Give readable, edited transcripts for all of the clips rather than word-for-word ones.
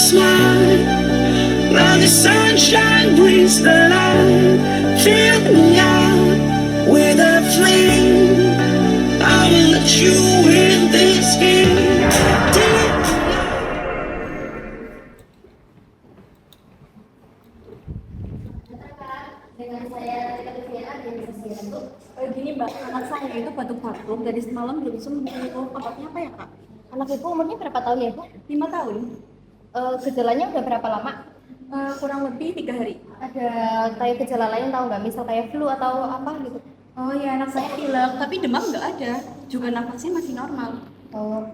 smile. Now the sunshine brings the light. Fill me out with a flame. I will let you in this game. Dengan saya Tika Tiviana di Universitas Bu. Gini Mbak, anak saya itu batuk-batuk dari semalam belum sembuh. Obatnya apa ya Kak? Anak ibu umurnya berapa tahun ya Bu? 5 tahun. Gejalanya udah berapa lama? Kurang lebih 3 hari. Ada kayak gejala lain tahu nggak? Misal kayak flu atau apa gitu? Oh ya, anak saya pilek, tapi demam nggak ada. Juga nafasnya masih normal. Oh,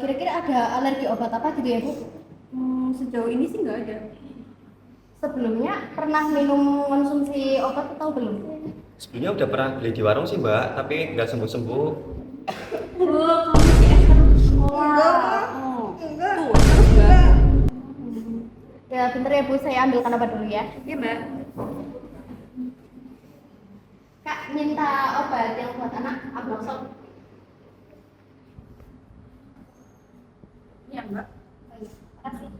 kira-kira ada alergi obat apa gitu ya Bu? Sejauh ini sih nggak ada. Sebelumnya pernah minum konsumsi obat atau belum? Sebelumnya udah pernah beli di warung sih Mbak, tapi nggak sembuh-sembuh. Kamu sih terus. Enggak. Tuh, terus Mbak. Ya, bentar ya Bu, saya ambilkan obat dulu ya. Iya Mbak. Kak, minta obat yang buat anak Abrosol. Iya Mbak. Baik, makasih.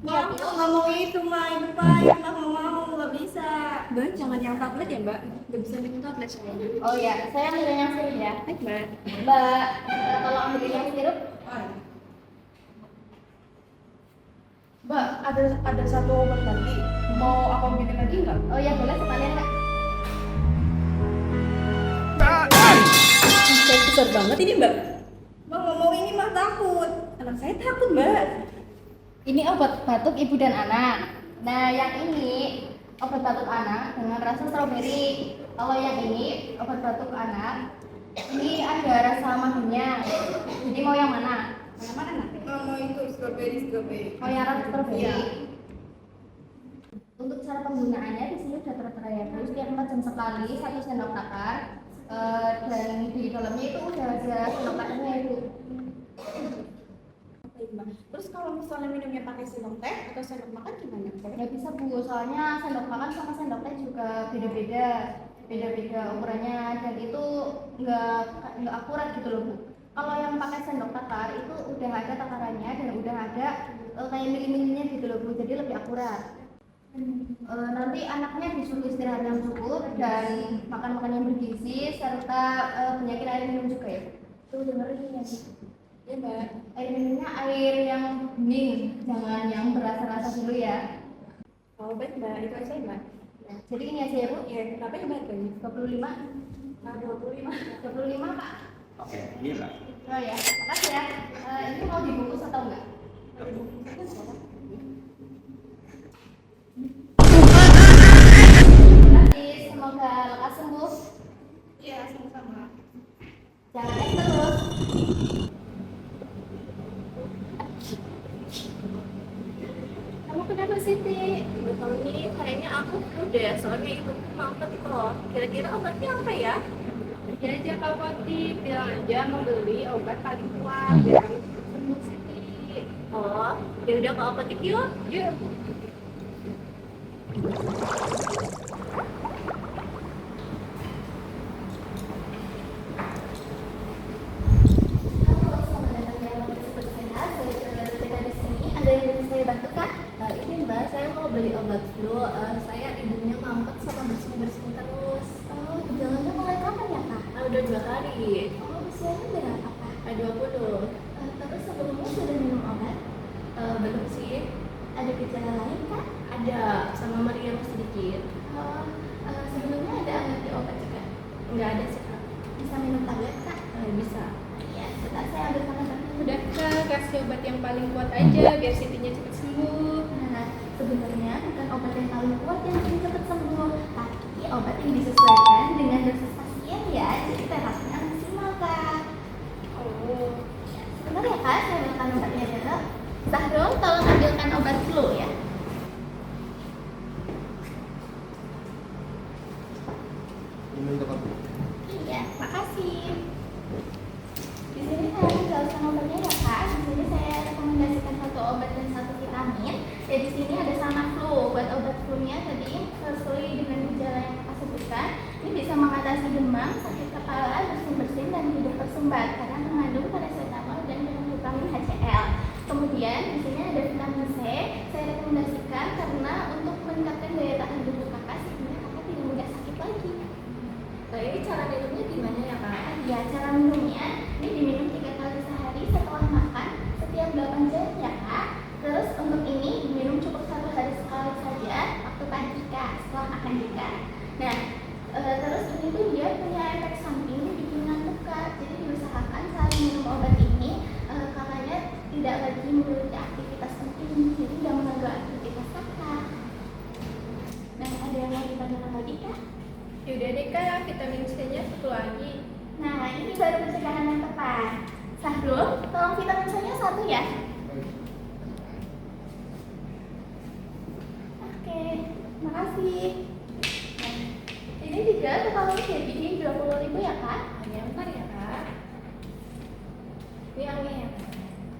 Mbak, aku nggak mau itu, Mbak. Itu pahit, Mbak. Nggak mau, nggak bisa. Mbak, jangan yang tablet ya Mbak. Nggak bisa minum tablet soalnya. Oh iya, saya ambil yang sirup ya. Baik Mbak. Mbak, tolong ambil yang sirup. Mbak, ada satu obat lagi. Mau aku ambilin lagi nggak? Oh iya, boleh sekalian Kak. Saya besar banget ini, Mbak. Mbak, nggak mau ini, Mbak. Takut. Anak saya takut, Mbak. Ini obat batuk ibu dan anak. Nah, yang ini obat batuk anak dengan rasa stroberi. Kalau yang ini obat batuk anak, ini ada rasa madunya. Jadi mau yang mana? Yang mana nak? Mau itu strawberry. Mau yang rasa stroberi. Iya. Untuk cara penggunaannya di sini sudah tertera ya, terus setiap 4 jam sekali 1 sendok makan. Dan di dalamnya itu udah ada sendok makannya itu. Terus kalau misalnya minumnya pakai sendok teh atau sendok makan gimana? Nggak bisa Bu, soalnya sendok makan sama sendok teh juga beda-beda ukurannya, dan itu nggak akurat gitu loh Bu. Kalau yang pakai sendok takar itu udah ada takarannya dan udah ada kayak mili-milinya gitu loh Bu, jadi lebih akurat. Nanti anaknya disuruh istirahat yang cukup dan makan yang bergizi serta banyakin air minum juga ya. Tuh dengerin ya. Ya, Mbak. Air minumnya air yang bening, jangan yang berasa-rasa dulu ya. Oh, baik, Mbak. Itu aja, Mbak. Nah, jadi ini aja ya Bu. Iya, berapa ya, Mbak? 25. 25 Pak. Oke, ini Mbak. Oh ya, makasih ya. Ini mau dibungkus atau enggak? Terima kasih, semoga lekas sembuh. Iya, sama-sama. Jangan es terus. Kamu kenapa Siti? Betul nih, kayaknya aku flu deh, soalnya ibu mampet kok. Kira-kira obatnya apa ya? Ya aja Pak Poti, bilang aja mau beli obat paling kuat biar kamu cepat sembuh Siti. Oh, ya udah ke apotek yuk. Yuk. Halo, selamat datang di Apotek Super Sehat. Saya Tika di sini. Ada yang bisa saya bantu kah? Ini Mbak, saya mau beli obat flu. Saya ibunya mampet sama bersin-bersin terus. Oh, gejalanya mulai kapan ya Kak? Udah 2 hari. Oh, usianya berapa Kak? 20. Terus sebelumnya sudah minum obat? Belum sih. Ada gejala lain Kak? Ada, sama meriang sedikit. Oh, sebelumnya ada alergi obat juga? Nggak ada sih, Kak. Bisa minum tablet Kak? Bisa. Ya, sebentar saya ambil obatnya. Udah Kak, kasih obat yang paling kuat aja biar Sitinya cepat sembuh. Nah, sebenarnya bukan obat yang paling kuat yang bikin cepat sembuh, tapi obat yang disesuaikan dengan dosis pasien ya, jadi terapinya maksimal Kak. Oh, Ya, sebentar ya Kak, saya ambilkan obatnya dulu. Sahrul, tolong ambilkan obat flu ya. Ini untuk aku. Iya, makasih. Di sini saya menjelaskan obatnya ya Kak. Di sini saya rekomendasikan 1 obat dan 1 vitamin. Ya di sini ada sama flu. Buat obat flu-nya tadi sesuai dengan gejala yang Kakak sebutkan, ini bisa mengatasi demam, sakit kepala, bersin-bersin dan tidak tersumbat karena mengandung paracetamol dan vitamin HCl. Kemudian di sini ada vitamin punya efek samping bikin ngantuk kak. Jadi diusahakan saat minum obat ini kakaknya tidak lagi memiliki aktivitas penting, jadi tidak mengganggu aktivitas kakak. Nah, ada yang mau ditanyakan lagi kak? Yaudah deh kak, vitamin C-nya satu lagi. Nah, ini baru pencegahan yang tepat. Sahrul, tolong vitamin C-nya 1 ya. Oke, makasih. Nah, ini juga totalnya jadi 20.000 ya kak? Hanya bentar ya kak. Ini angin ya kak.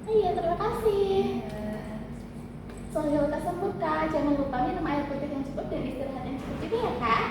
Iya, terima kasih. Semoga lekas sembuh kak. Jangan lupa minum air putih yang cukup dan istirahat yang cukup juga ya kak.